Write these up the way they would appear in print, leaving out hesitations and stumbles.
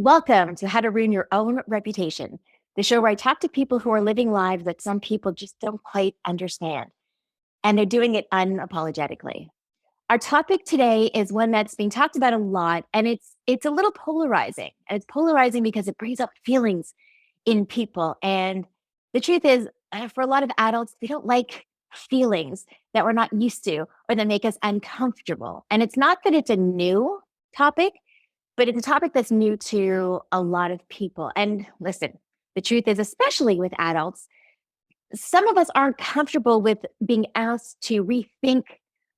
Welcome to How to Ruin Your Own Reputation, the show where I talk to people who are living lives that some people just don't quite understand, and they're doing it unapologetically. Our topic today is one that's being talked about a lot, and it's a little polarizing. And it's polarizing because it brings up feelings in people. And the truth is, for a lot of adults, they don't like feelings that we're not used to or that make us uncomfortable. And it's not that it's a new topic, but it's a topic that's new to a lot of people. And listen, the truth is, especially with adults, some of us aren't comfortable with being asked to rethink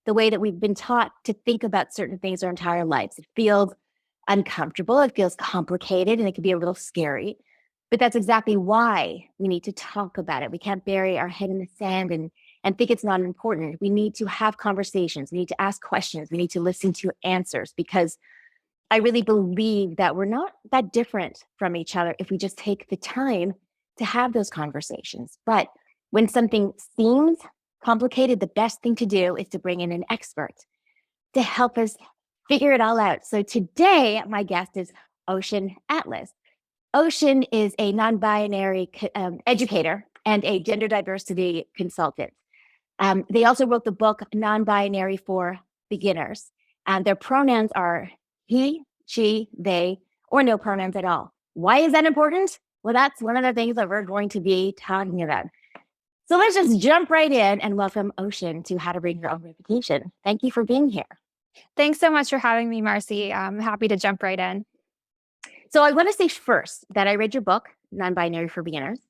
the way that we've been taught to think about certain things our entire lives. It feels uncomfortable, it feels complicated, and it can be a little scary. But that's exactly why we need to talk about it. We can't bury our head in the sand and think it's not important. We need to have conversations. We need to ask questions. We need to listen to answers, because I really believe that we're not that different from each other if we just take the time to have those conversations. But when something seems complicated, the best thing to do is to bring in an expert to help us figure it all out. So today, my guest is Ocean Atlas. Ocean is a non-binary educator and a gender diversity consultant. They also wrote the book Non-Binary for Beginners. And their pronouns are he, she, they, or no pronouns at all. Why is that important? Well, that's one of the things that we're going to be talking about. So let's just jump right in and welcome Ocean to How to Ruin Your Own Reputation. Thank you for being here. Thanks so much for having me, Marcy. I'm happy to jump right in. So I want to say first that I read your book, Non-Binary for Beginners,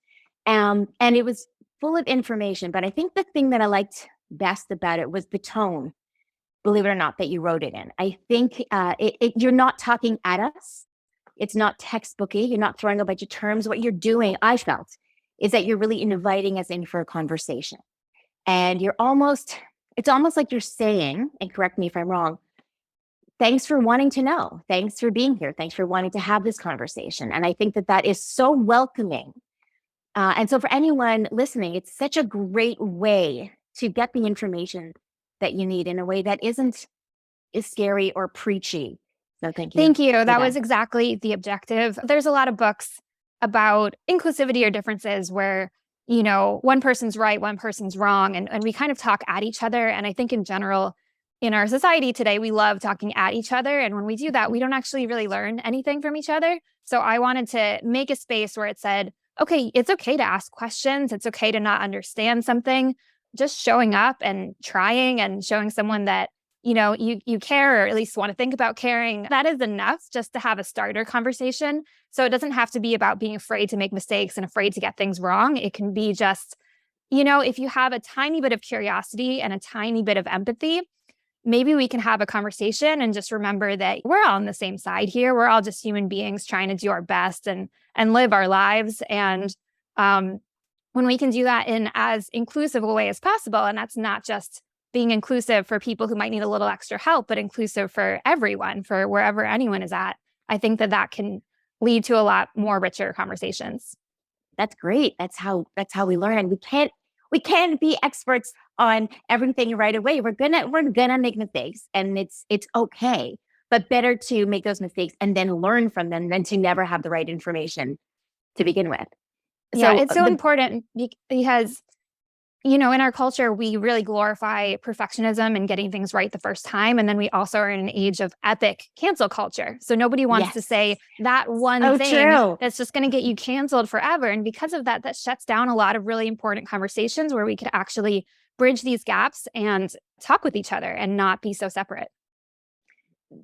and it was full of information. But I think the thing that I liked best about it was the tone, believe it or not, that you wrote it in. I think you're not talking at us. It's not textbooky. You're not throwing a bunch of terms. What you're doing, I felt, is that you're really inviting us in for a conversation. And it's almost like you're saying, and correct me if I'm wrong, thanks for wanting to know. Thanks for being here. Thanks for wanting to have this conversation. And I think that is so welcoming. And so for anyone listening, it's such a great way to get the information that you need in a way that isn't as scary or preachy. So thank you. Thank you. That was exactly the objective. There's a lot of books about inclusivity or differences where, one person's right, one person's wrong, and we kind of talk at each other. And I think in general, in our society today, we love talking at each other. And when we do that, we don't actually really learn anything from each other. So I wanted to make a space where it said, okay, it's okay to ask questions. It's okay to not understand something. Just showing up and trying and showing someone that, you care, or at least want to think about caring, that is enough just to have a starter conversation. So it doesn't have to be about being afraid to make mistakes and afraid to get things wrong. It can be just, if you have a tiny bit of curiosity and a tiny bit of empathy, maybe we can have a conversation and just remember that we're all on the same side here. We're all just human beings trying to do our best and live our lives. And when we can do that in as inclusive a way as possible, and that's not just being inclusive for people who might need a little extra help, but inclusive for everyone, for wherever anyone is at, I think that can lead to a lot more richer conversations. That's great. That's how we learn. We can't be experts on everything right away. We're gonna make mistakes, and it's okay. But better to make those mistakes and then learn from them than to never have the right information to begin with. Yeah, it's so important because, in our culture, we really glorify perfectionism and getting things right the first time. And then we also are in an age of epic cancel culture. So nobody wants to say that one thing that's just going to get you canceled forever. And because of that, that shuts down a lot of really important conversations where we could actually bridge these gaps and talk with each other and not be so separate.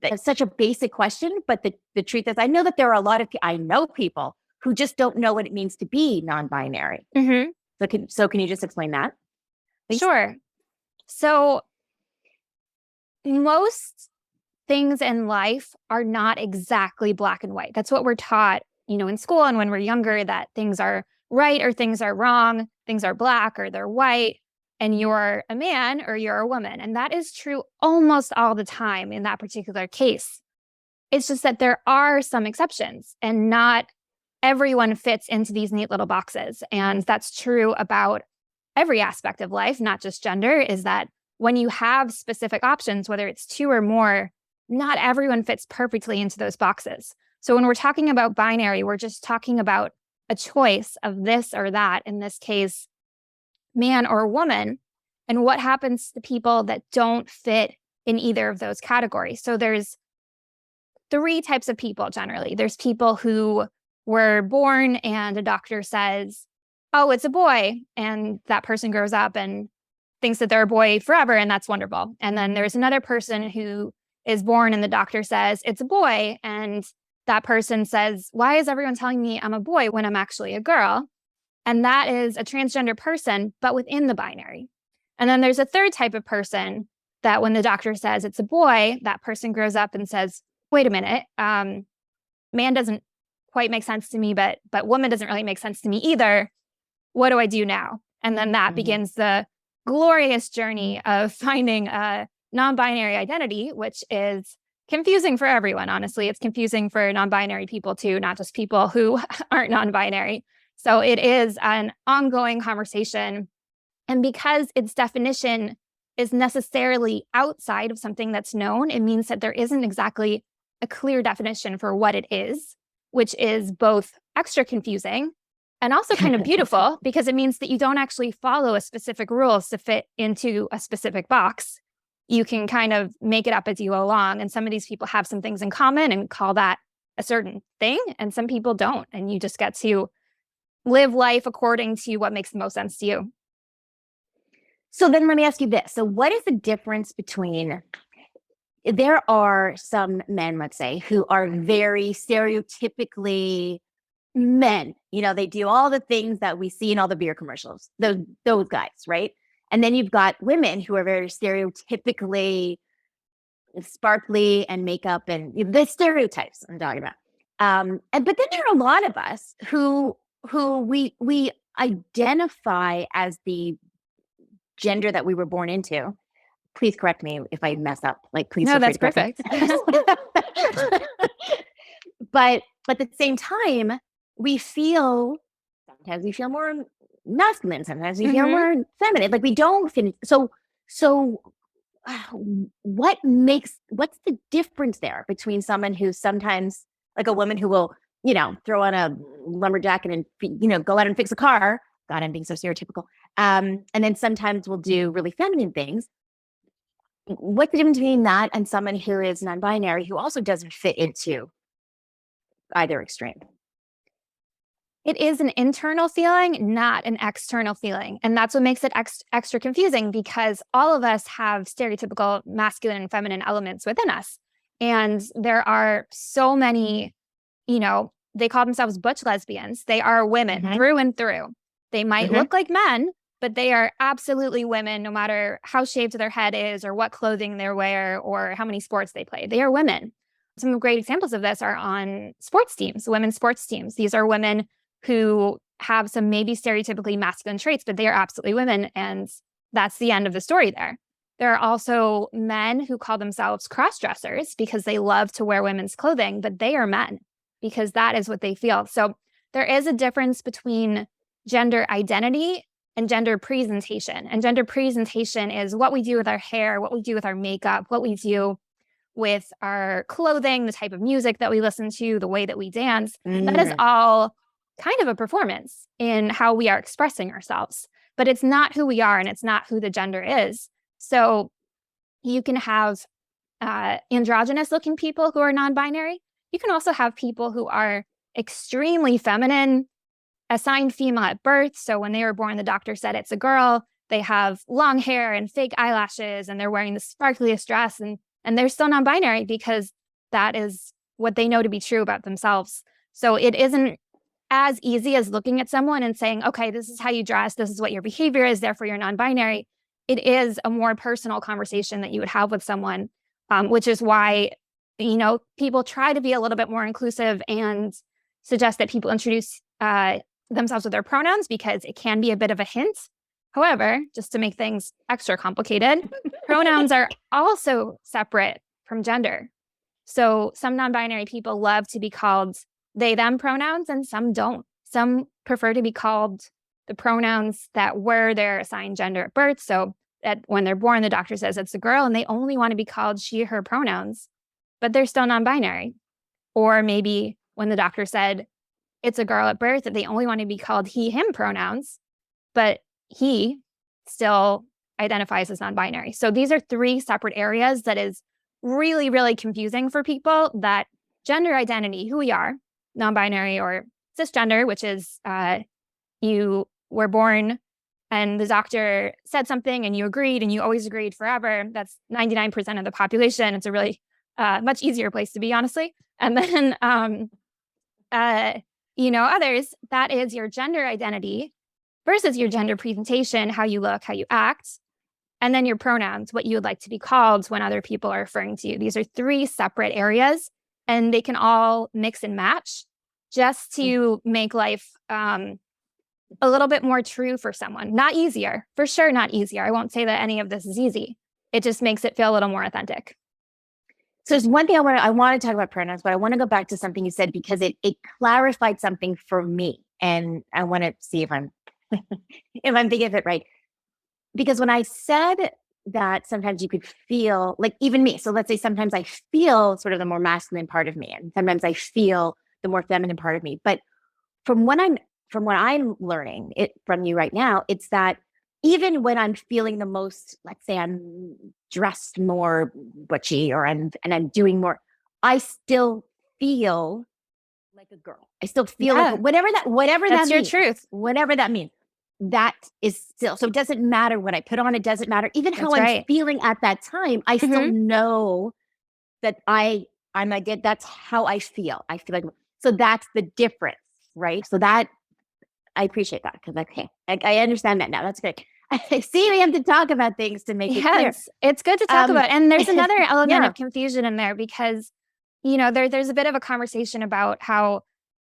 That's such a basic question, but the truth is, I know that there are I know people who just don't know what it means to be non-binary. Mm-hmm. So can you just explain that, please? Sure. So most things in life are not exactly black and white. That's what we're taught, in school and when we're younger, that things are right or things are wrong, things are black or they're white, and you're a man or you're a woman. And that is true almost all the time in that particular case. It's just that there are some exceptions, and not everyone fits into these neat little boxes. And that's true about every aspect of life, not just gender, is that when you have specific options, whether it's two or more, not everyone fits perfectly into those boxes. So when we're talking about binary, we're just talking about a choice of this or that, in this case, man or woman, and what happens to people that don't fit in either of those categories. So there's three types of people generally. There's people who were born and a doctor says, oh, it's a boy. And that person grows up and thinks that they're a boy forever, and that's wonderful. And then there's another person who is born and the doctor says it's a boy. And that person says, why is everyone telling me I'm a boy when I'm actually a girl? And that is a transgender person, but within the binary. And then there's a third type of person that when the doctor says it's a boy, that person grows up and says, wait a minute, man doesn't quite make sense to me, but woman doesn't really make sense to me either. What do I do now? And then that begins the glorious journey of finding a non-binary identity, which is confusing for everyone. Honestly, it's confusing for non-binary people too, not just people who aren't non-binary. So it is an ongoing conversation. And because its definition is necessarily outside of something that's known, it means that there isn't exactly a clear definition for what it is, which is both extra confusing and also kind of beautiful because it means that you don't actually follow a specific rules to fit into a specific box. You can kind of make it up as you go along. And some of these people have some things in common and call that a certain thing, and some people don't. And you just get to live life according to what makes the most sense to you. So then let me ask you this. So what is the difference between, there are some men, let's say, who are very stereotypically men. You know, they do all the things that we see in all the beer commercials, those guys, right? And then you've got women who are very stereotypically sparkly and makeup and the stereotypes I'm talking about. But then there are a lot of us who we identify as the gender that we were born into. Please correct me if I mess up. Like, please. No, that's perfect. But at the same time, sometimes we feel more masculine, sometimes we feel more feminine. Like we don't finish. So what's the difference there between someone who's sometimes like a woman who will, throw on a lumberjack and, go out and fix a car. God, I'm being so stereotypical. And then sometimes we'll do really feminine things. What's the difference between that and someone who is non-binary who also doesn't fit into either extreme? It is an internal feeling, not an external feeling. And that's what makes it extra confusing because all of us have stereotypical masculine and feminine elements within us. And there are so many, they call themselves butch lesbians. They are women through and through. They might look like men, but they are absolutely women, no matter how shaved their head is or what clothing they wear or how many sports they play. They are women. Some great examples of this are on sports teams, women's sports teams. These are women who have some maybe stereotypically masculine traits, but they are absolutely women. And that's the end of the story there. There are also men who call themselves cross-dressers because they love to wear women's clothing, but they are men because that is what they feel. So there is a difference between gender identity and gender presentation. And gender presentation is what we do with our hair, what we do with our makeup, what we do with our clothing, the type of music that we listen to, the way that we dance. That is all kind of a performance in how we are expressing ourselves. But it's not who we are and it's not who the gender is. So you can have androgynous looking people who are non-binary. You can also have people who are extremely feminine, assigned female at birth. So when they were born, the doctor said it's a girl. They have long hair and fake eyelashes and they're wearing the sparkliest dress and they're still non-binary because that is what they know to be true about themselves. So it isn't as easy as looking at someone and saying, okay, this is how you dress. This is what your behavior is. Therefore, you're non-binary. It is a more personal conversation that you would have with someone, which is why, people try to be a little bit more inclusive and suggest that people introduce themselves with their pronouns because it can be a bit of a hint. However, just to make things extra complicated, pronouns are also separate from gender. So some non-binary people love to be called they, them pronouns, and some don't. Some prefer to be called the pronouns that were their assigned gender at birth. So that when they're born, the doctor says it's a girl and they only want to be called she, her pronouns, but they're still non-binary. Or maybe when the doctor said it's a girl at birth, that they only want to be called he, him pronouns, but he still identifies as non-binary. So these are three separate areas that is really, really confusing for people, that gender identity, who we are, non-binary or cisgender, which is you were born and the doctor said something and you agreed and you always agreed forever. That's 99% of the population. It's a really much easier place to be, honestly. And then, others, that is your gender identity versus your gender presentation, how you look, how you act. And then your pronouns, what you would like to be called when other people are referring to you. These are three separate areas, and they can all mix and match just to make life a little bit more true for someone. Not easier, for sure not easier. I won't say that any of this is easy. It just makes it feel a little more authentic. So there's one thing I want to talk about pronouns, but I want to go back to something you said because it clarified something for me. And I want to see if I'm if I'm thinking of it right. Because when I said that sometimes you could feel like even me, so let's say sometimes I feel sort of the more masculine part of me, and sometimes I feel the more feminine part of me. But from what I'm learning it from you right now, it's that even when I'm feeling the most, let's say I'm dressed more butchy or I'm doing more, I still feel like a girl. I still feel like whatever that That's your means, truth. whatever that means. That is still, so it doesn't matter what I put on. It doesn't matter even how I'm feeling at that time. I still know that I'm like it. That's how I feel. I feel like, so that's the difference, right? So that I appreciate that because I understand that now. That's good. See, we have to talk about things to make it clear. It's good to talk about. And there's another element of confusion in there because, there's a bit of a conversation about how,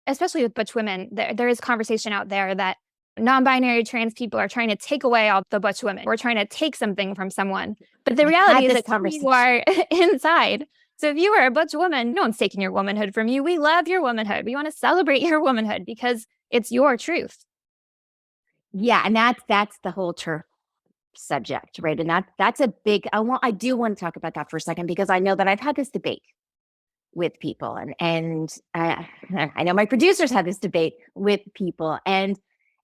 especially with butch women, there is conversation out there that non-binary trans people are trying to take away all the butch women. We're trying to take something from someone. But the reality is that you are inside. So if you are a butch woman, no one's taking your womanhood from you. We love your womanhood. We want to celebrate your womanhood because it's your truth. Yeah, and that's the whole TERF subject, right? And that's a big. I do want to talk about that for a second because I know that I've had this debate with people, and I know my producers had this debate with people, and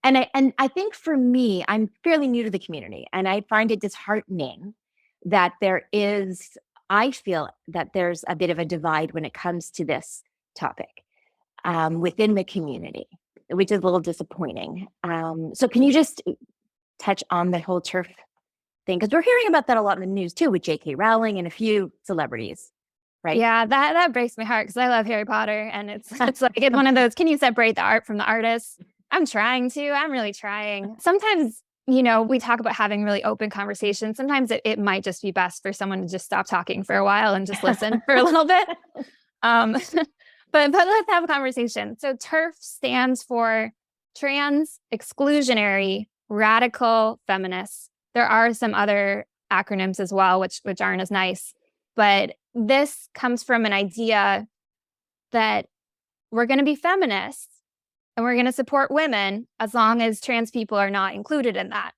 I think for me, I'm fairly new to the community, and I find it disheartening that I feel that there's a bit of a divide when it comes to this topic within the community, which is a little disappointing. So can you just touch on the whole TERF thing? Because we're hearing about that a lot in the news too, with J.K. Rowling and a few celebrities, right? Yeah, that breaks my heart because I love Harry Potter, and it's like it's one of those. Can you separate the art from the artist? I'm trying to. I'm really trying. Sometimes, we talk about having really open conversations. Sometimes it might just be best for someone to just stop talking for a while and just listen for a little bit. But let's have a conversation. So TERF stands for Trans Exclusionary Radical Feminists. There are some other acronyms as well, which aren't as nice. But this comes from an idea that we're going to be feminists and we're going to support women as long as trans people are not included in that.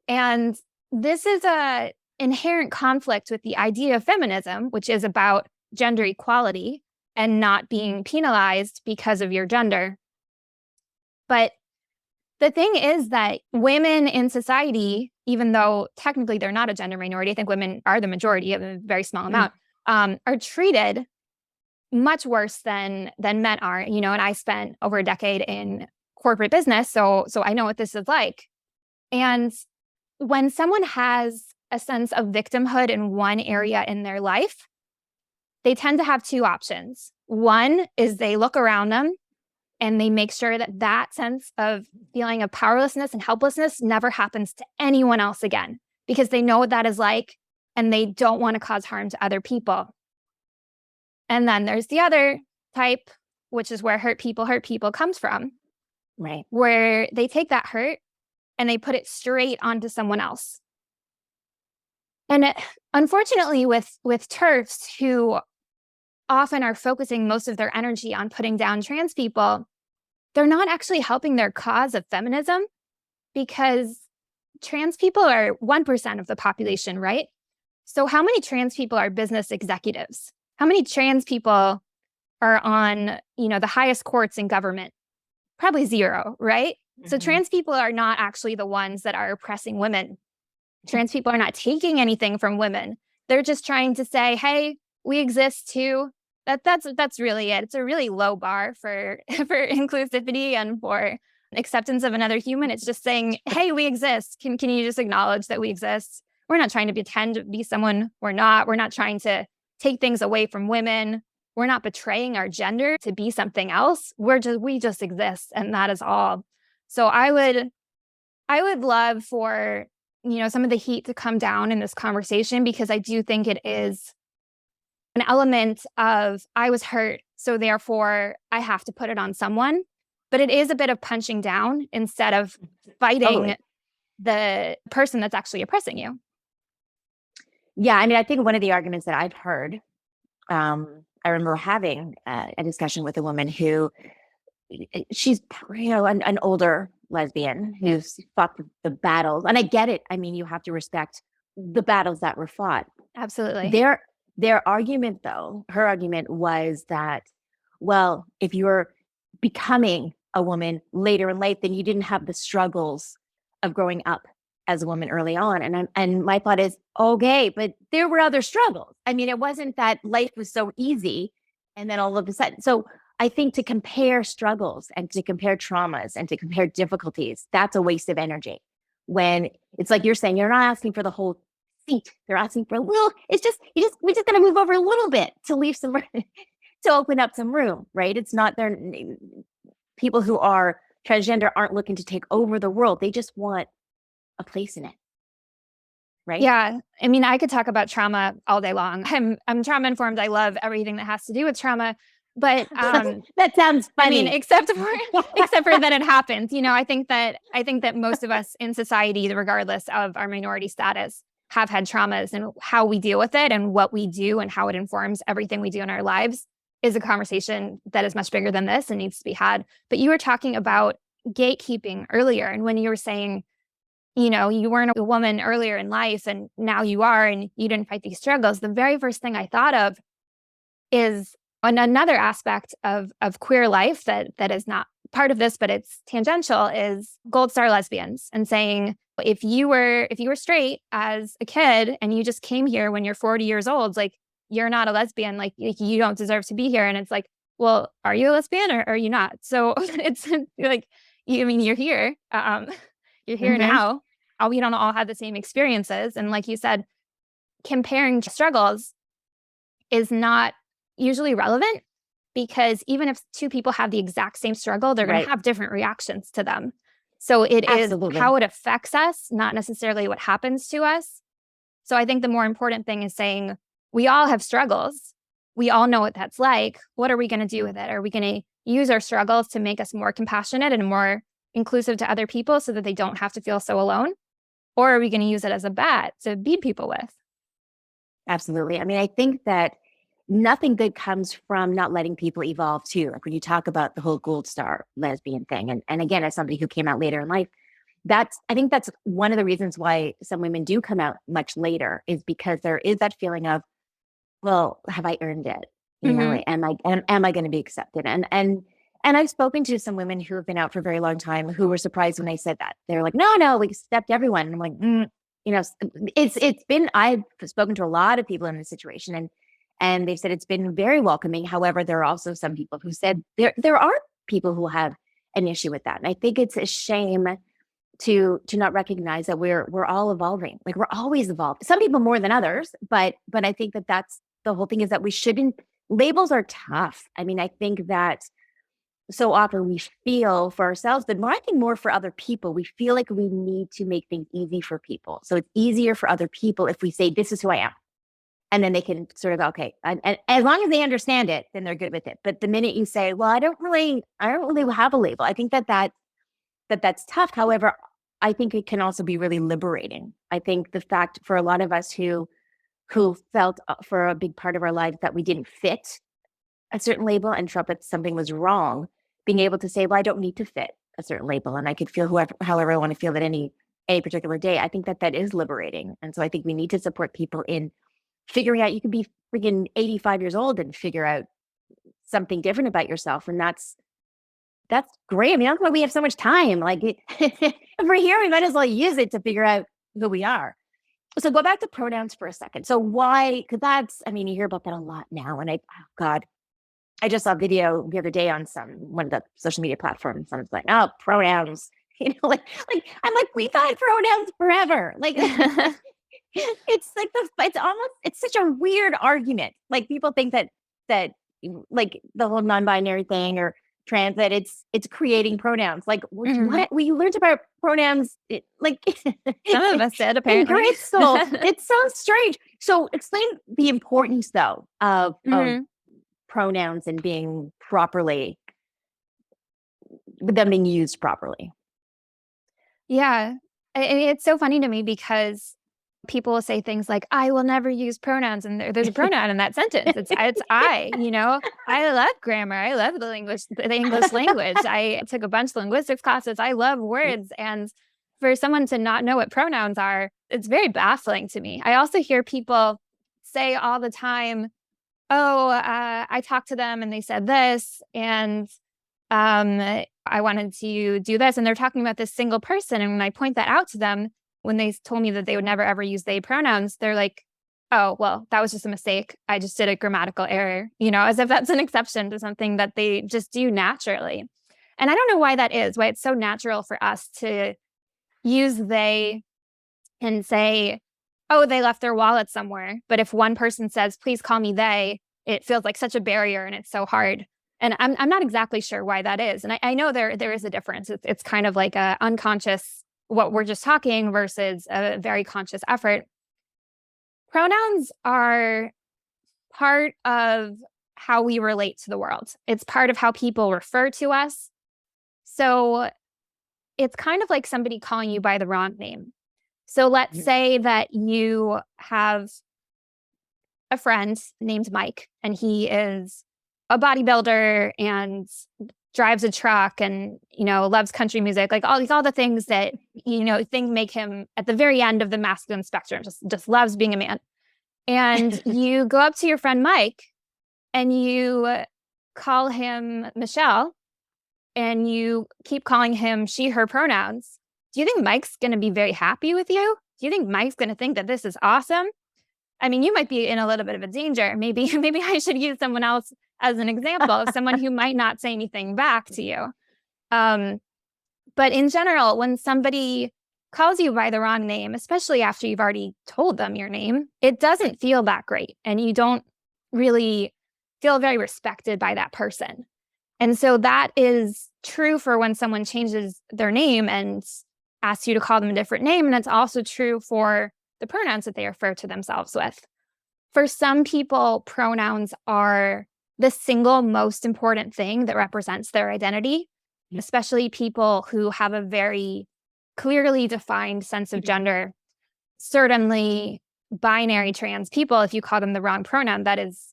And this is a inherent conflict with the idea of feminism, which is about gender equality and not being penalized because of your gender. But the thing is that women in society, even though technically they're not a gender minority, I think women are the majority of a very small amount, are treated much worse than men are. And I spent over a decade in corporate business, so I know what this is like. And when someone has a sense of victimhood in one area in their life, they tend to have two options. One is they look around them and they make sure that sense of feeling of powerlessness and helplessness never happens to anyone else again because they know what that is like and they don't want to cause harm to other people. And then there's the other type, which is where hurt people comes from. Right. Where they take that hurt and they put it straight onto someone else. And unfortunately, with TERFs who often are focusing most of their energy on putting down trans people, they're not actually helping their cause of feminism because trans people are 1% of the population, right? So how many trans people are business executives? How many trans people are on, the highest courts in government? Probably zero, right? So Mhm. trans people are not actually the ones that are oppressing women. Trans people are not taking anything from women. They're just trying to say, hey, we exist too. That's really it. It's a really low bar for for inclusivity and for acceptance of another human. It's just saying, hey, we exist. Can you just acknowledge that we exist? We're not trying to pretend to be someone we're not. We're not trying to take things away from women. We're not betraying our gender to be something else. We just exist, and that is all. So I would love for, some of the heat to come down in this conversation, because I do think it is an element of I was hurt, so therefore I have to put it on someone. But it is a bit of punching down instead of fighting Totally. the person that's actually oppressing you. Yeah, I mean, I think one of the arguments that I've heard, I remember having a discussion with a woman who she's an older lesbian who's fought the battles, and I get it. I mean, you have to respect the battles that were fought. Absolutely. Their argument, though, her argument was that, well, if you're becoming a woman later in life, then you didn't have the struggles of growing up as a woman early on. And my thought is, okay, but there were other struggles. I mean, it wasn't that life was so easy, and then all of a sudden. So I think to compare struggles and to compare traumas and to compare difficulties, that's a waste of energy. When it's like you're saying, you're not asking for the whole seat. They're asking for a little. It's just we just got to move over a little bit to leave some to open up some room, right? It's not they're people who are transgender aren't looking to take over the world. They just want a place in it, right? Yeah. I mean, I could talk about trauma all day long. I'm trauma informed. I love everything that has to do with trauma. But That sounds I mean, funny. except for that it happens. I think that most of us in society, regardless of our minority status, have had traumas, and how we deal with it and what we do and how it informs everything we do in our lives is a conversation that is much bigger than this and needs to be had. But you were talking about gatekeeping earlier, and when you were saying, you weren't a woman earlier in life and now you are, and you didn't fight these struggles, the very first thing I thought of is another aspect of queer life that is not part of this, but it's tangential, is gold star lesbians, and saying, if you were straight as a kid and you just came here when you're 40 years old, like, you're not a lesbian, like you don't deserve to be here. And it's like, well, are you a lesbian or are you not? So it's like, I mean, you're here. You're here Mm-hmm. now. We don't all have the same experiences. And like you said, comparing struggles is not usually relevant, because even if two people have the exact same struggle, they're going to Right. have different reactions to them. So it is Absolutely. how it affects us, not necessarily what happens to us. So I think the more important thing is saying, we all have struggles. We all know what that's like. What are we going to do with it? Are we going to use our struggles to make us more compassionate and more inclusive to other people so that they don't have to feel so alone? Or are we going to use it as a bat to beat people with? Absolutely. I mean, I think that nothing good comes from not letting people evolve too. Like when you talk about the whole gold star lesbian thing. And again, as somebody who came out later in life, I think that's one of the reasons why some women do come out much later, is because there is that feeling of, well, have I earned it? Mm-hmm. Am I going to be accepted? And I've spoken to some women who have been out for a very long time who were surprised when I said that. They're like, no, we accept everyone. And I'm like, it's been, I've spoken to a lot of people in this situation, and they've said it's been very welcoming. However, there are also some people who said there are people who have an issue with that. And I think it's a shame to not recognize that we're all evolving. Like, we're always evolving. Some people more than others, but I think that that's the whole thing, is that we shouldn't. Labels are tough. I mean, I think that so often we feel for ourselves, but more, I think more for other people, we feel like we need to make things easy for people. So it's easier for other people if we say, this is who I am. And then they can sort of, okay. And as long as they understand it, then they're good with it. But the minute you say, well, I don't really have a label, I think that's tough. However, I think it can also be really liberating. I think the fact for a lot of us who felt for a big part of our lives that we didn't fit a certain label and felt that something was wrong, being able to say, well, I don't need to fit a certain label, and I could feel however I want to feel at any particular day. I think that is liberating. And so I think we need to support people in figuring out. You can be freaking 85 years old and figure out something different about yourself. And that's great. I mean, that's why we have so much time. Like if we're here, we might as well use it to figure out who we are. So go back to pronouns for a second. So why? Because you hear about that a lot now. And God, I just saw a video the other day on one of the social media platforms. Someone's like, oh, pronouns. I'm like, we've had pronouns forever. Like it's like it's such a weird argument. Like people think that like the whole non-binary thing or trans, that it's creating pronouns. Like what we learned about pronouns, some of us did apparently in grade school. It's so strange. So explain the importance though of pronouns and being being used properly. Yeah. It's so funny to me because people will say things like, I will never use pronouns. And there's a pronoun in that sentence. It's I, I love grammar. I love the English language. I took a bunch of linguistics classes. I love words. And for someone to not know what pronouns are, it's very baffling to me. I also hear people say all the time, I talked to them and they said this, and I wanted to do this. And they're talking about this single person. And when I point that out to them, when they told me that they would never ever use they pronouns, they're like, oh, well, that was just a mistake. I just did a grammatical error, as if that's an exception to something that they just do naturally. And I don't know why that is, why it's so natural for us to use they and say, oh, they left their wallet somewhere. But if one person says, please call me they, it feels like such a barrier and it's so hard. And I'm not exactly sure why that is. And I know there is a difference. It's kind of like a unconscious, what we're just talking versus a very conscious effort. Pronouns are part of how we relate to the world. It's part of how people refer to us. So it's kind of like somebody calling you by the wrong name. So let's say that you have a friend named Mike, and he is a bodybuilder and drives a truck and, loves country music, like all the things that, think make him at the very end of the masculine spectrum, just loves being a man. And you go up to your friend Mike and you call him Michelle and you keep calling him she, her pronouns. Do you think Mike's going to be very happy with you? Do you think Mike's going to think that this is awesome? I mean, you might be in a little bit of a danger. Maybe I should use someone else as an example of someone who might not say anything back to you. But in general, when somebody calls you by the wrong name, especially after you've already told them your name, it doesn't feel that great. And you don't really feel very respected by that person. And so that is true for when someone changes their name and asks you to call them a different name. And it's also true for the pronouns that they refer to themselves with. For some people, pronouns are the single most important thing that represents their identity, especially people who have a very clearly defined sense of gender. Certainly binary trans people, if you call them the wrong pronoun, that is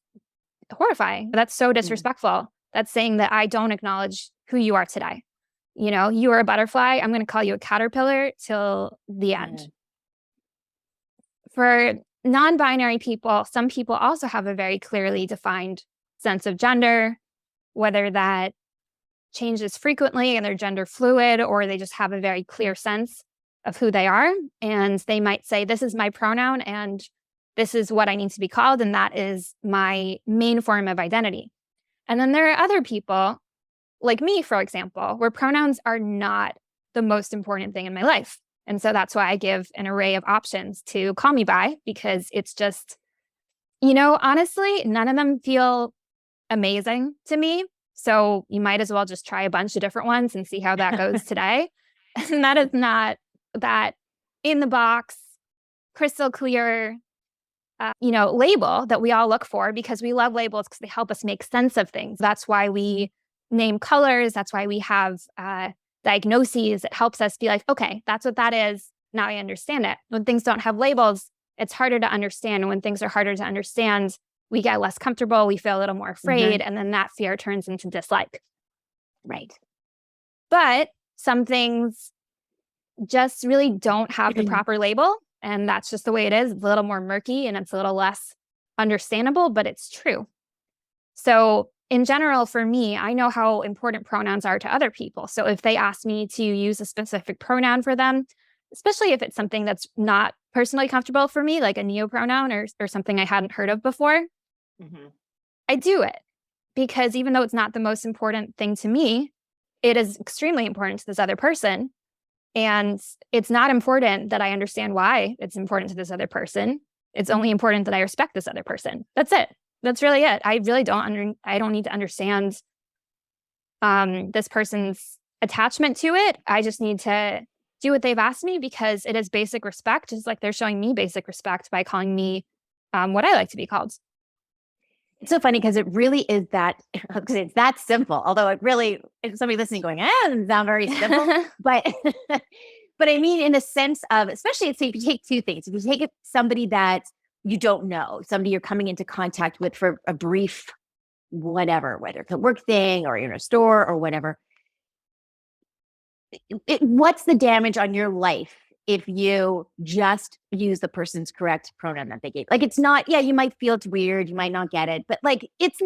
horrifying. That's so disrespectful. That's saying that I don't acknowledge who you are today. You are a butterfly. I'm going to call you a caterpillar till the end. For non-binary people, some people also have a very clearly defined sense of gender, whether that changes frequently and they're gender fluid, or they just have a very clear sense of who they are. And they might say, this is my pronoun and this is what I need to be called. And that is my main form of identity. And then there are other people, like me, for example, where pronouns are not the most important thing in my life. And so that's why I give an array of options to call me by, because it's just, honestly, none of them feel amazing to me. So you might as well just try a bunch of different ones and see how that goes today. And that is not that in the box, crystal clear, label that we all look for, because we love labels because they help us make sense of things. That's why we name colors. That's why we have diagnoses. It helps us be like, okay, that's what that is. Now I understand it. When things don't have labels, it's harder to understand. And when things are harder to understand, we get less comfortable. We feel a little more afraid. And then that fear turns into dislike. Right. But some things just really don't have the proper label. And that's just the way it is. It's a little more murky and it's a little less understandable, but it's true. So in general, for me, I know how important pronouns are to other people. So if they ask me to use a specific pronoun for them, especially if it's something that's not personally comfortable for me, like a neopronoun or something I hadn't heard of before, I do it. Because even though it's not the most important thing to me, it is extremely important to this other person. And it's not important that I understand why it's important to this other person. It's only important that I respect this other person. That's it. That's really it. I really I don't need to understand this person's attachment to it. I just need to do what they've asked me because it is basic respect, just like they're showing me basic respect by calling me what I like to be called. It's so funny because it really is that, because it's that simple. Although it really, if somebody listening going, it doesn't sound very simple. But but I mean, in the sense of, especially if you take two things. If you take somebody that you don't know, somebody you're coming into contact with for a brief whatever, whether it's a work thing or you're in a store or whatever, what's the damage on your life if you just use the person's correct pronoun that they gave? Like, it's not, yeah, you might feel it's weird, you might not get it, but like, then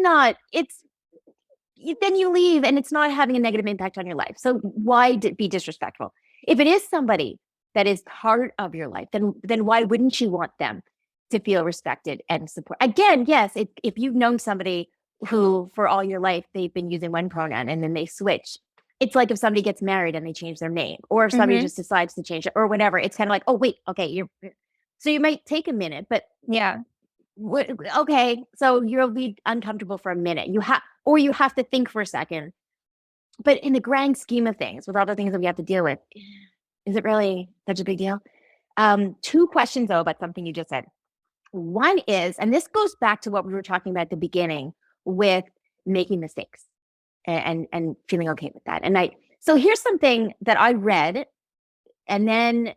you leave and it's not having a negative impact on your life. So why be disrespectful? If it is somebody that is part of your life, then why wouldn't you want them to feel respected and support? Again, yes, if you've known somebody who for all your life they've been using one pronoun and then they switch, it's like if somebody gets married and they change their name, or if somebody just decides to change it or whatever. It's kind of like, oh wait, okay, so you might take a minute, but yeah, okay, so you'll be uncomfortable for a minute. You have to think for a second. But in the grand scheme of things, with all the things that we have to deal with, is it really such a big deal? Two questions though about something you just said. One is, and this goes back to what we were talking about at the beginning with making mistakes and feeling okay with that. So here's something that I read, and then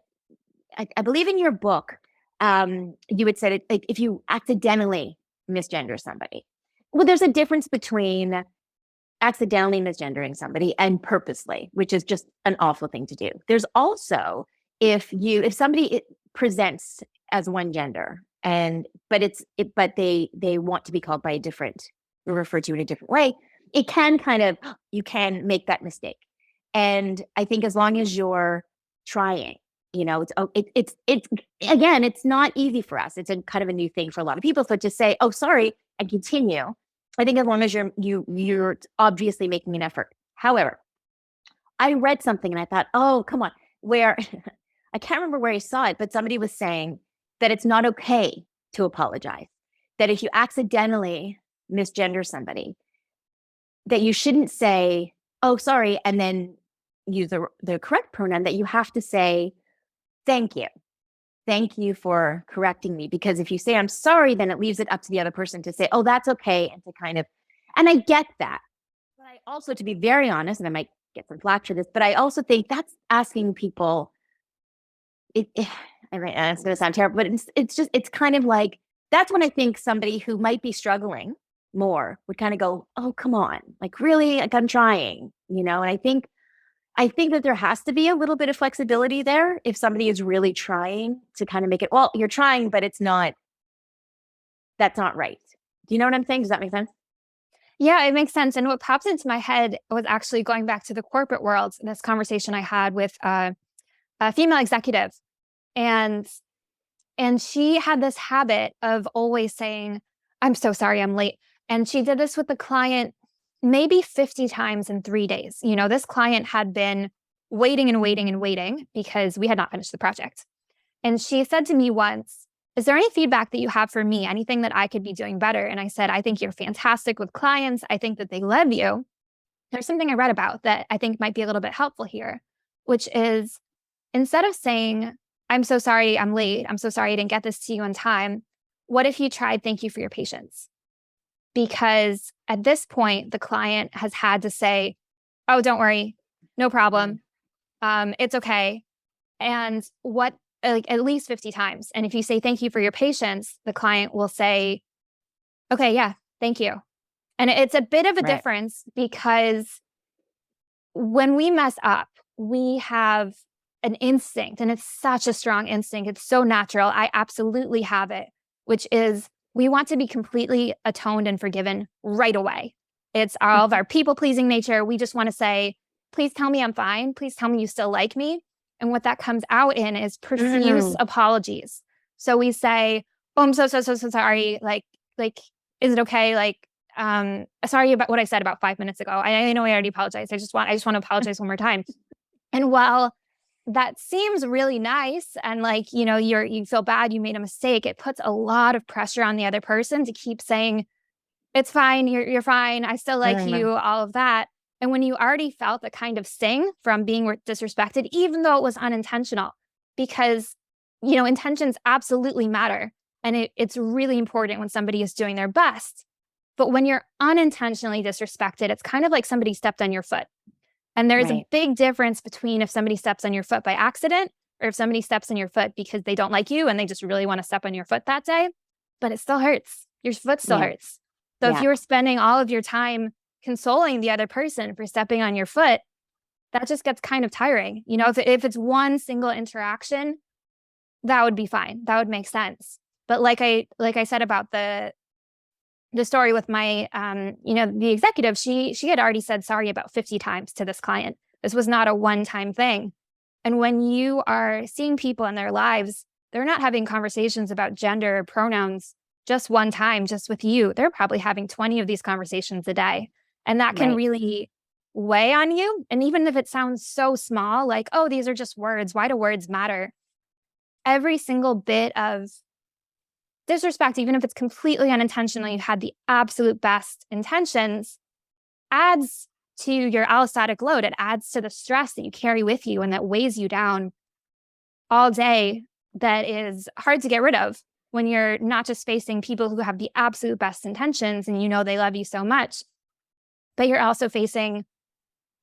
I believe in your book, you had said it, like if you accidentally misgender somebody. Well, there's a difference between accidentally misgendering somebody and purposely, which is just an awful thing to do. There's also if somebody presents as one gender but they want to be called by a different, or referred to in a different way, it can you can make that mistake. And I think as long as you're trying, it's again, it's not easy for us. It's a kind of a new thing for a lot of people. So to say, oh, sorry, and continue, I think as long as you're obviously making an effort. However, I read something and I thought, oh, come on, where I can't remember where I saw it, but somebody was saying that it's not okay to apologize. That if you accidentally misgender somebody, that you shouldn't say, oh, sorry, and then use the correct pronoun, that you have to say, thank you. Thank you for correcting me. Because if you say, I'm sorry, then it leaves it up to the other person to say, oh, that's okay. And I get that. But I also, to be very honest, and I might get some flack for this, but I also think that's asking people, it's going to sound terrible, but it's kind of like, that's when I think somebody who might be struggling more would kind of go, oh, come on, like really, like I'm trying, and I think that there has to be a little bit of flexibility there if somebody is really trying to kind of make it, well, you're trying, but that's not right. Do you know what I'm saying? Does that make sense? Yeah, it makes sense. And what pops into my head was actually going back to the corporate world, this conversation I had with a female executive. And she had this habit of always saying, I'm so sorry, I'm late. And she did this with the client maybe 50 times in 3 days. This client had been waiting and waiting and waiting because we had not finished the project. And she said to me once, is there any feedback that you have for me? Anything that I could be doing better? And I said, I think you're fantastic with clients. I think that they love you. There's something I read about that I think might be a little bit helpful here, which is instead of saying, I'm so sorry I'm late, I'm so sorry I didn't get this to you on time, what if you tried, thank you for your patience? Because at this point, the client has had to say, oh, don't worry, no problem. It's okay. And at least 50 times. And if you say, thank you for your patience, the client will say, okay, yeah, thank you. And it's a bit of a difference because when we mess up, we have an instinct, and it's such a strong instinct. It's so natural. I absolutely have it, which is we want to be completely atoned and forgiven right away. It's all of our people-pleasing nature. We just want to say, please tell me I'm fine. Please tell me you still like me. And what that comes out in is profuse apologies. So we say, oh, I'm so sorry. Like, is it okay? Like, sorry about what I said about 5 minutes ago. I know I already apologized. I just want to apologize one more time. And while that seems really nice and like, you feel bad, you made a mistake, it puts a lot of pressure on the other person to keep saying, it's fine, you're fine, I still like you, all of that. And when you already felt the kind of sting from being disrespected, even though it was unintentional, because, intentions absolutely matter. And it's really important when somebody is doing their best. But when you're unintentionally disrespected, it's kind of like somebody stepped on your foot. And there's a big difference between if somebody steps on your foot by accident or if somebody steps on your foot because they don't like you and they just really want to step on your foot that day. But it still hurts. Your foot still hurts. So if you were spending all of your time consoling the other person for stepping on your foot, that just gets kind of tiring. If it's one single interaction, that would be fine. That would make sense. But like I said about the story with my, the executive, she had already said sorry about 50 times to this client. This was not a one-time thing. And when you are seeing people in their lives, they're not having conversations about gender or pronouns just one time, just with you. They're probably having 20 of these conversations a day. And that can really weigh on you. And even if it sounds so small, like, oh, these are just words, why do words matter? Every single bit of disrespect, even if it's completely unintentional, you had the absolute best intentions, adds to your allostatic load. It adds to the stress that you carry with you and that weighs you down all day, that is hard to get rid of when you're not just facing people who have the absolute best intentions and they love you so much, but you're also facing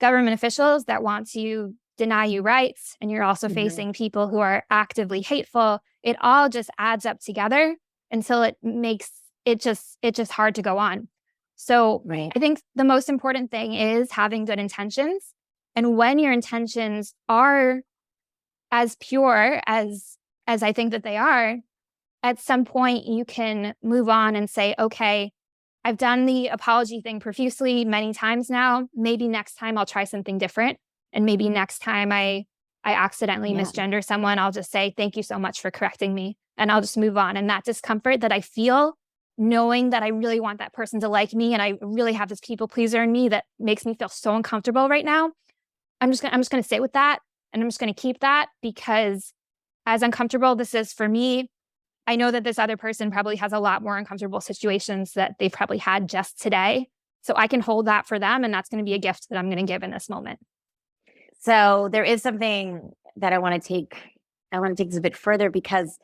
government officials that want to deny you rights, and you're also facing people who are actively hateful. It all just adds up together until it makes it just hard to go on. So I think the most important thing is having good intentions. And when your intentions are as pure as I think that they are, at some point you can move on and say, okay, I've done the apology thing profusely many times now. Maybe next time I'll try something different. And maybe next time I accidentally misgender someone, I'll just say, thank you so much for correcting me. And I'll just move on. And that discomfort that I feel, knowing that I really want that person to like me and I really have this people pleaser in me that makes me feel so uncomfortable right now, I'm just going to sit with that. And I'm just going to keep that, because as uncomfortable this is for me, I know that this other person probably has a lot more uncomfortable situations that they've probably had just today. So I can hold that for them. And that's going to be a gift that I'm going to give in this moment. So there is something that I want to take this a bit further, because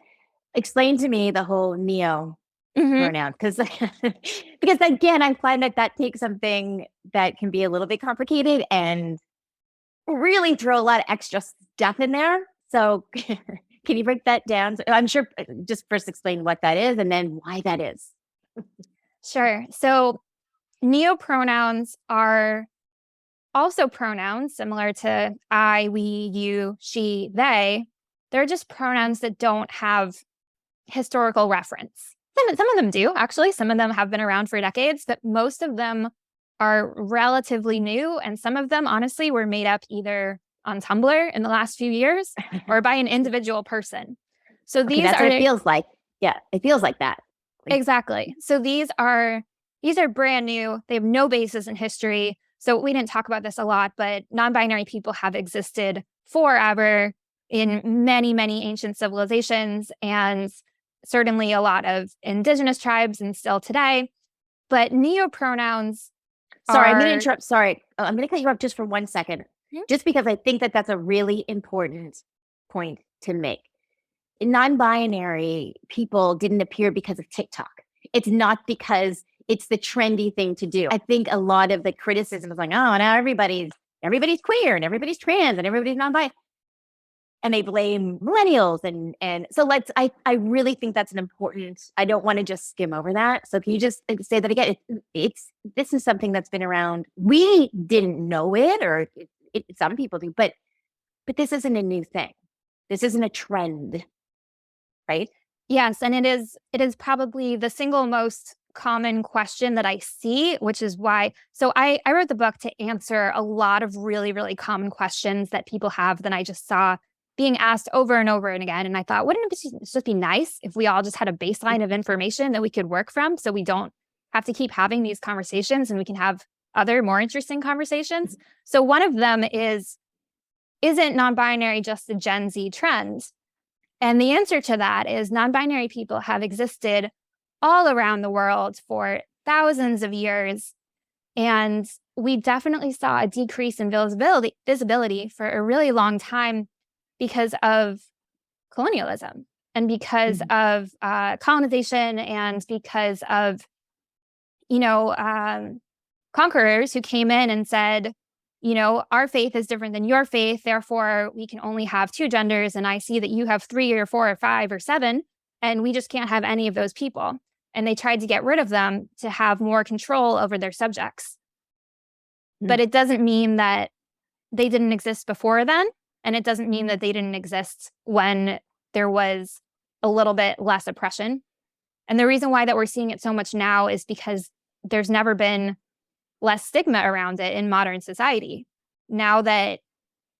explain to me the whole neo pronoun. Because again, I find that takes something that can be a little bit complicated and really throw a lot of extra stuff in there. So can you break that down? I'm sure, just first explain what that is and then why that is. Sure. So neopronouns are also pronouns similar to I, we, you, she, they. They're just pronouns that don't have historical reference. Some of them do, actually. Some of them have been around for decades, but most of them are relatively new. And some of them, honestly, were made up either on Tumblr in the last few years or by an individual person. So that's what it feels like. Yeah, it feels like that. Exactly. So these are brand new. They have no basis in history. So we didn't talk about this a lot, but non-binary people have existed forever in many, many ancient civilizations, and certainly a lot of indigenous tribes and still today. But neopronouns Sorry, I'm going to interrupt. Sorry. I'm going to cut you off just for 1 second, just because I think that that's a really important point to make. Non-binary people didn't appear because of TikTok. It's not because it's the trendy thing to do. I think a lot of the criticism is like, oh, now everybody's queer and everybody's trans and everybody's non-binary. And they blame millennials. And so I really think that's an important, I don't want to just skim over that. So can you just say that again? This is something that's been around. We didn't know it, or some people do, but this isn't a new thing. This isn't a trend, right? Yes. And it is probably the single most common question that I see, which is why. So I wrote the book to answer a lot of really, really common questions that people have that I just saw being asked over and over and again. And I thought, wouldn't it just be nice if we all just had a baseline of information that we could work from so we don't have to keep having these conversations and we can have other more interesting conversations? So one of them is, isn't non-binary just a Gen Z trend? And the answer to that is non-binary people have existed all around the world for thousands of years. And we definitely saw a decrease in visibility for a really long time because of colonialism and because of colonization and because of, conquerors who came in and said, our faith is different than your faith. Therefore, we can only have two genders. And I see that you have 3 or 4 or 5 or 7, and we just can't have any of those people. And they tried to get rid of them to have more control over their subjects. But it doesn't mean that they didn't exist before then. And it doesn't mean that they didn't exist when there was a little bit less oppression. And the reason why that we're seeing it so much now is because there's never been less stigma around it in modern society. Now that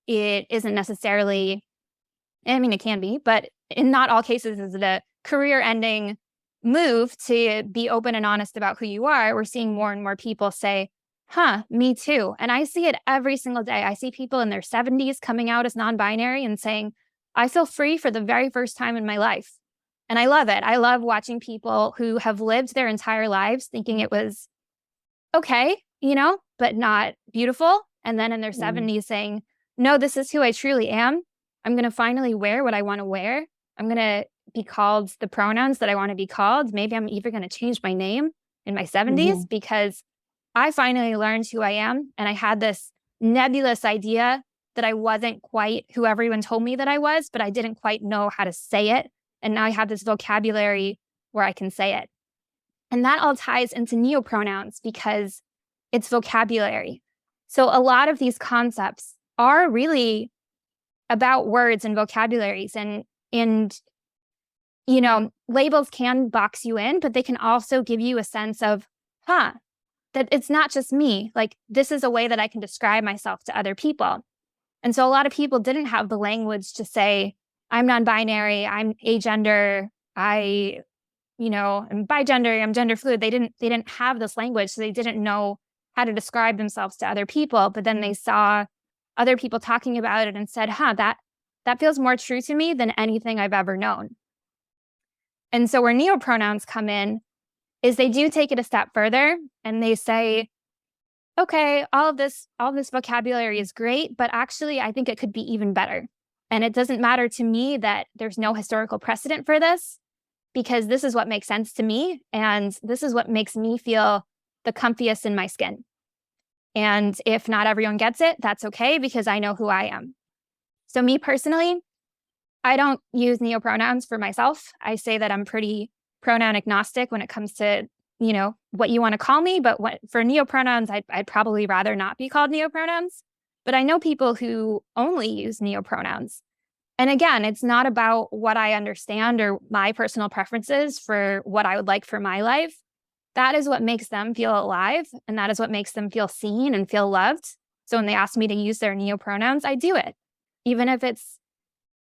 it isn't necessarily, I mean, it can be, but in not all cases is it a career-ending move to be open and honest about who you are. We're seeing more and more people say, me too. And I see it every single day. I see people in their 70s coming out as non-binary and saying, I feel free for the very first time in my life. And I love it. I love watching people who have lived their entire lives thinking it was okay, but not beautiful. And then in their 70s saying, no, this is who I truly am. I'm going to finally wear what I want to wear. I'm going to be called the pronouns that I want to be called. Maybe I'm even going to change my name in my 70s because I finally learned who I am. And I had this nebulous idea that I wasn't quite who everyone told me that I was, but I didn't quite know how to say it. And now I have this vocabulary where I can say it. And that all ties into neopronouns because it's vocabulary. So a lot of these concepts are really about words and vocabularies, and labels can box you in, but they can also give you a sense of, that it's not just me. Like, this is a way that I can describe myself to other people. And so a lot of people didn't have the language to say, I'm non-binary, I'm agender, I'm bigender, I'm gender fluid. They didn't have this language, so they didn't know how to describe themselves to other people. But then they saw other people talking about it and said, that feels more true to me than anything I've ever known. And so where neopronouns come in is they do take it a step further and they say, okay, all this vocabulary is great, but actually I think it could be even better. And it doesn't matter to me that there's no historical precedent for this, because this is what makes sense to me. And this is what makes me feel the comfiest in my skin. And if not everyone gets it, that's okay, because I know who I am. So me personally, I don't use neopronouns for myself. I say that I'm pretty pronoun agnostic when it comes to, what you want to call me. But for neopronouns, I'd probably rather not be called neopronouns. But I know people who only use neopronouns. And again, it's not about what I understand or my personal preferences for what I would like for my life. That is what makes them feel alive. And that is what makes them feel seen and feel loved. So when they ask me to use their neopronouns, I do it. Even if it's,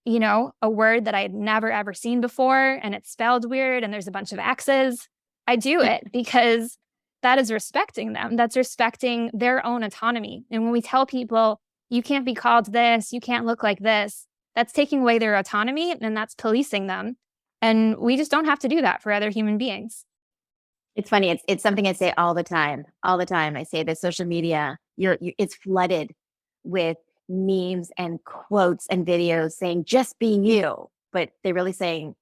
a word that I had never, ever seen before and it's spelled weird and there's a bunch of X's, I do it because that is respecting them. That's respecting their own autonomy. And when we tell people, you can't be called this, you can't look like this, that's taking away their autonomy and that's policing them. And we just don't have to do that for other human beings. It's funny. It's something I say all the time. All the time. I say that social media, it's flooded with memes and quotes and videos saying, just be you. But they're really saying,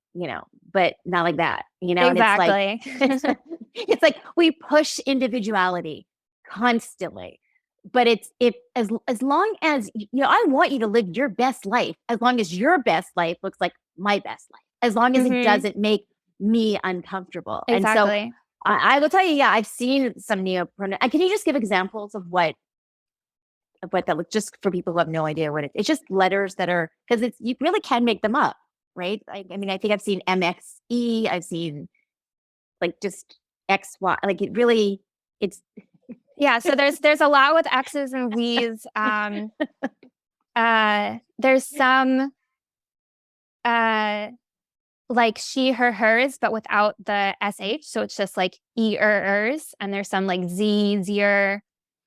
but not like that, Exactly. And it's like we push individuality constantly. But as long as, I want you to live your best life, as long as your best life looks like my best life, as long as it doesn't make me uncomfortable. Exactly. And so I will tell you, I've seen some neopronouns. Can you just give examples of what that looks, just for people who have no idea what it's just letters that are, because you really can make them up, right? I mean, I think I've seen MXE, I've seen like just X, Y, like it really, it's Yeah, so there's a lot with X's and V's. There's some like she, her, hers, but without the sh. So it's just like ers, and there's some like zier.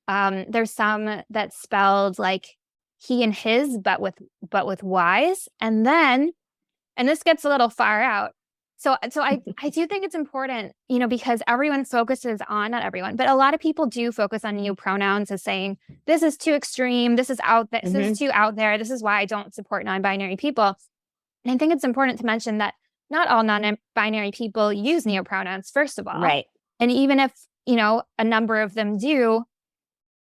There's some that's spelled like he and his, but with y's, and this gets a little far out. So I do think it's important, because everyone focuses on, not everyone, but a lot of people do focus on new pronouns as saying this is too extreme, this is out there, this is too out there, this is why I don't support non-binary people. And I think it's important to mention that not all non-binary people use neopronouns, first of all. right. And even if, a number of them do,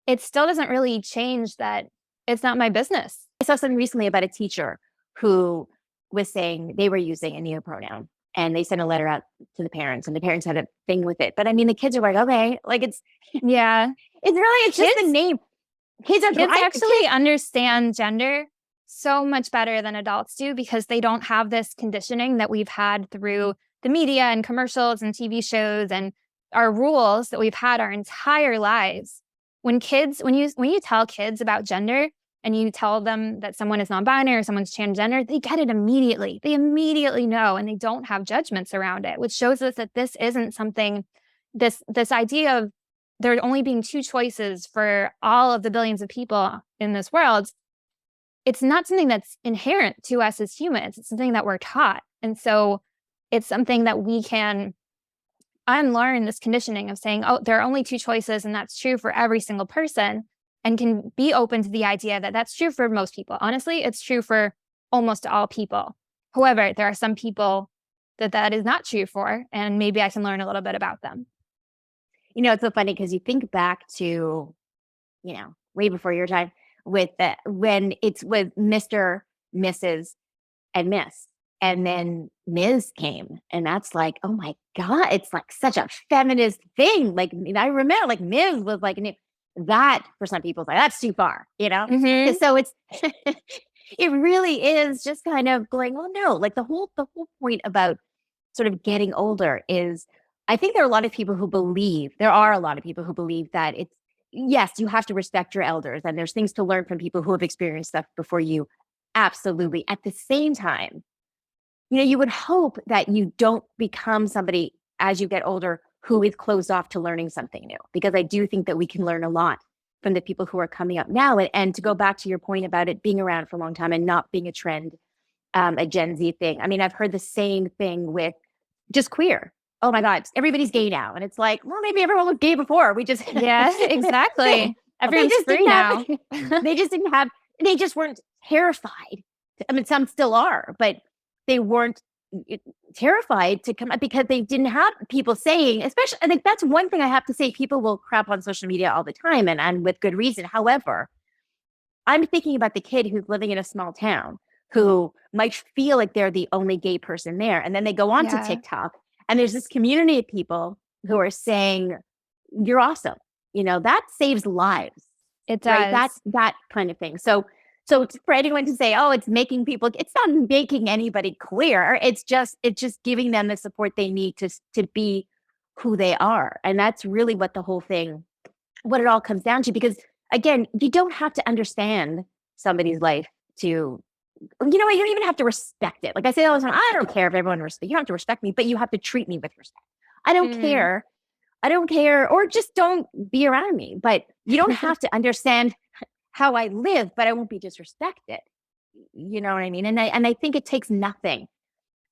it still doesn't really change that it's not my business. I saw something recently about a teacher who was saying they were using a neopronoun, and they sent a letter out to the parents, and the parents had a thing with it. But I mean, the kids are like, okay, like it's just a name. Kids actually understand gender so much better than adults do, because they don't have this conditioning that we've had through the media and commercials and TV shows and our rules that we've had our entire lives. When you tell kids about gender and you tell them that someone is non-binary or someone's transgender, they get it immediately. They immediately know, and they don't have judgments around it, which shows us that this isn't something, this idea of there only being two choices for all of the billions of people in this world. It's not something that's inherent to us as humans. It's something that we're taught. And so it's something that we can unlearn, this conditioning of saying, oh, there are only two choices, and that's true for every single person, and can be open to the idea that that's true for most people. Honestly, it's true for almost all people. However, there are some people that is not true for, and maybe I can learn a little bit about them. It's so funny because you think back to, way before your time with when it's with Mr., Mrs., and Miss. And then Ms. came, and that's like, oh my God, it's like such a feminist thing. Like, I remember like Ms. was like, that for some people, like, that's too far, So it's, it really is just kind of going, oh no, like the whole point about sort of getting older is, I think there are a lot of people who believe that it's, yes, you have to respect your elders, and there's things to learn from people who have experienced stuff before you. Absolutely. At the same time, you would hope that you don't become somebody as you get older who is closed off to learning something new, because I do think that we can learn a lot from the people who are coming up now. And to go back to your point about it being around for a long time and not being a trend, a Gen Z thing. I mean, I've heard the same thing with just queer. Oh my God, everybody's gay now. And it's like, well, maybe everyone was gay before. We just Yeah, exactly. Everyone's free now. They just weren't terrified. I mean, some still are, but they weren't terrified to come up because they didn't have people saying, especially, I think that's one thing I have to say. People will crap on social media all the time, and with good reason. However, I'm thinking about the kid who's living in a small town who might feel like they're the only gay person there. And then they go on to TikTok, and there's this community of people who are saying, you're awesome. That saves lives. It does. Right? That's that kind of thing. So for anyone to say, oh, it's making people, it's not making anybody queer. It's just giving them the support they need to be who they are. And that's really what the whole thing, what it all comes down to. Because again, you don't have to understand somebody's life to, you don't even have to respect it. Like I say all the time, I don't care if everyone respects, you don't have to respect me, but you have to treat me with respect. I don't care. Or just don't be around me, but you don't have to understand how I live, but I won't be disrespected. You know what I mean? And I think it takes nothing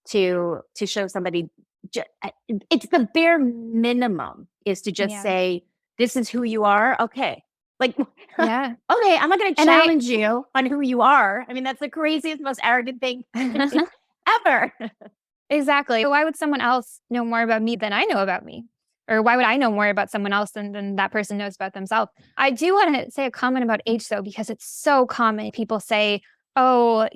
to show somebody. It's the bare minimum is to just say, this is who you are. Okay. Like, yeah. Okay, I'm not going to challenge you on who you are. I mean, that's the craziest, most arrogant thing ever. Exactly. Why would someone else know more about me than I know about me? Or why would I know more about someone else than that person knows about themselves? I do want to say a comment about age, though, because it's so common. People say, oh,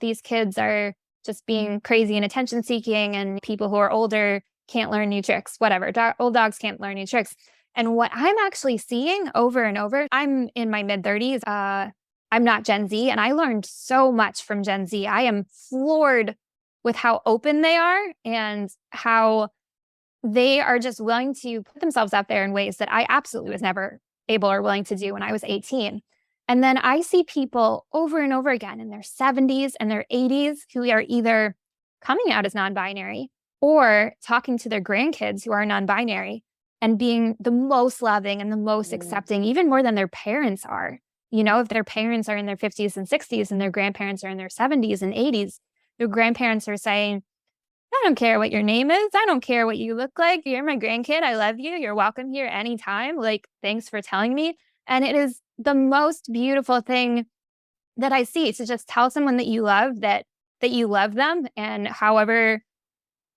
these kids are just being crazy and attention seeking, and people who are older can't learn new tricks, whatever. Old dogs can't learn new tricks. And what I'm actually seeing over and over, I'm in my mid-30s. I'm not Gen Z, and I learned so much from Gen Z. I am floored with how open they are and how they are just willing to put themselves out there in ways that I absolutely was never able or willing to do when I was 18. And then I see people over and over again in their 70s and their 80s who are either coming out as non-binary or talking to their grandkids who are non-binary and being the most loving and the most accepting, even more than their parents are. You know, if their parents are in their 50s and 60s and their grandparents are in their 70s and 80s, their grandparents are saying, I don't care what your name is. I don't care what you look like. You're my grandkid. I love you. You're welcome here anytime. Like, thanks for telling me. And it is the most beautiful thing that I see, to just tell someone that you love that you love them, and however,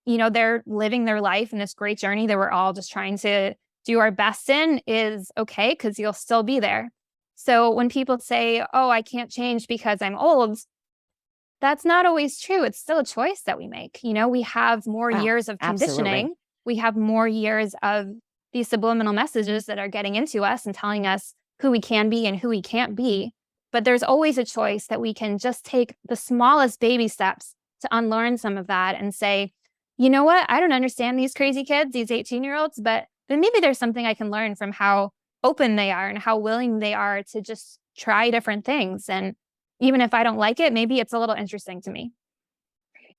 you know, they're living their life in this great journey that we're all just trying to do our best in is okay, because you'll still be there. So when people say, oh, I can't change because I'm old, that's not always true. It's still a choice that we make. You know, we have more years of conditioning. Absolutely. We have more years of these subliminal messages that are getting into us and telling us who we can be and who we can't be. But there's always a choice that we can just take the smallest baby steps to unlearn some of that and say, you know what? I don't understand these crazy kids, these 18-year-olds, but maybe there's something I can learn from how open they are and how willing they are to just try different things. And even if I don't like it, maybe it's a little interesting to me.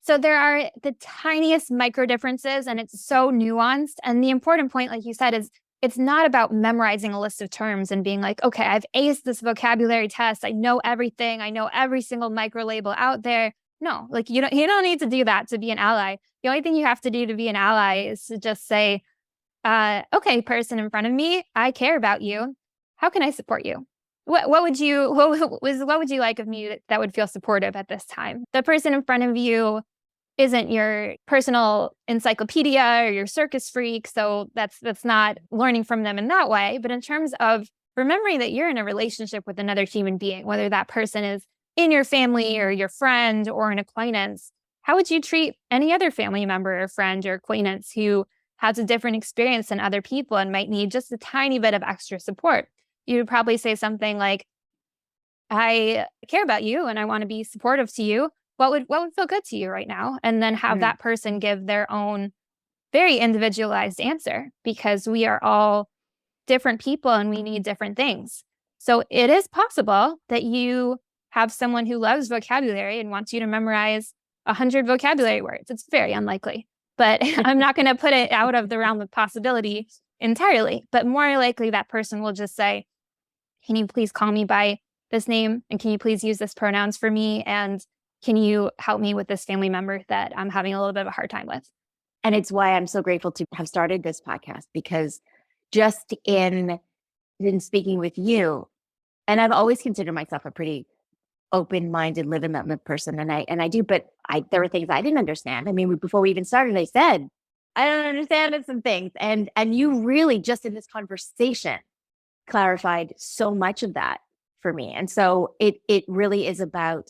So there are the tiniest micro differences, and it's so nuanced. And the important point, like you said, is it's not about memorizing a list of terms and being like, okay, I've aced this vocabulary test. I know everything. I know every single micro label out there. No, like you don't need to do that to be an ally. The only thing you have to do to be an ally is to just say, okay, person in front of me, I care about you. How can I support you? What would you like of me that would feel supportive at this time? The person in front of you isn't your personal encyclopedia or your circus freak, so that's not learning from them in that way. But in terms of remembering that you're in a relationship with another human being, whether that person is in your family or your friend or an acquaintance, how would you treat any other family member or friend or acquaintance who has a different experience than other people and might need just a tiny bit of extra support? You would probably say something like, I care about you and I want to be supportive to you. What would feel good to you right now? And then have that person give their own very individualized answer, because we are all different people and we need different things. So it is possible that you have someone who loves vocabulary and wants you to memorize 100 vocabulary words. It's very unlikely, but I'm not going to put it out of the realm of possibility entirely. But more likely that person will just say, can you please call me by this name? And can you please use this pronouns for me? And can you help me with this family member that I'm having a little bit of a hard time with? And it's why I'm so grateful to have started this podcast, because just in speaking with you, and I've always considered myself a pretty open-minded, live-in-the-moment person, and I do, but there were things I didn't understand. I mean, before we even started, I said, I don't understand some things. And you really, just in this conversation, clarified so much of that for me. And so it really is about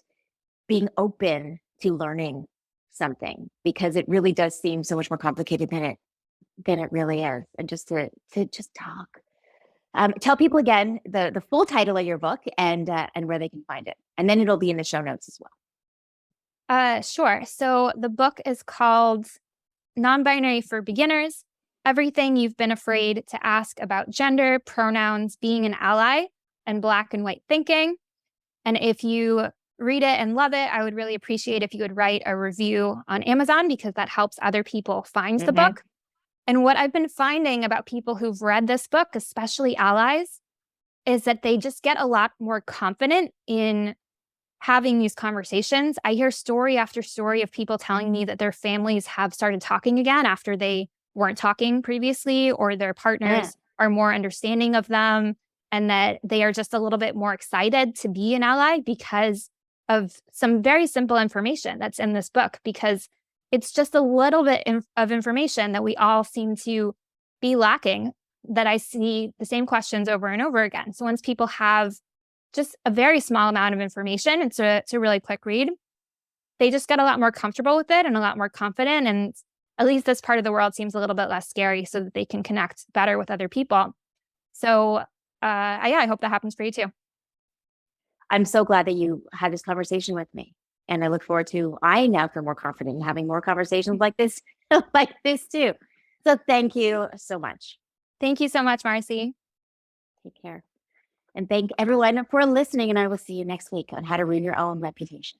being open to learning something, because it really does seem so much more complicated than it really is. And just to just talk. Tell people again the full title of your book and where they can find it, and then it'll be in the show notes as well. Sure. So the book is called Non-Binary for Beginners: Everything You've Been Afraid to Ask About Gender, Pronouns, Being an Ally, and Black and White Thinking. And if you read it and love it, I would really appreciate if you would write a review on Amazon, because that helps other people find the book. And what I've been finding about people who've read this book, especially allies, is that they just get a lot more confident in having these conversations. I hear story after story of people telling me that their families have started talking again after they weren't talking previously, or their partners are more understanding of them, and that they are just a little bit more excited to be an ally because of some very simple information that's in this book, because it's just a little bit of information that we all seem to be lacking, that I see the same questions over and over again. So once people have just a very small amount of information, it's a really quick read, they just get a lot more comfortable with it and a lot more confident. And at least this part of the world seems a little bit less scary, so that they can connect better with other people. So I hope that happens for you too. I'm so glad that you had this conversation with me. And I look forward to, I now feel more confident in having more conversations like this, like this too. So thank you so much. Thank you so much, Marcy. Take care. And thank everyone for listening. And I will see you next week on how to ruin your own reputation.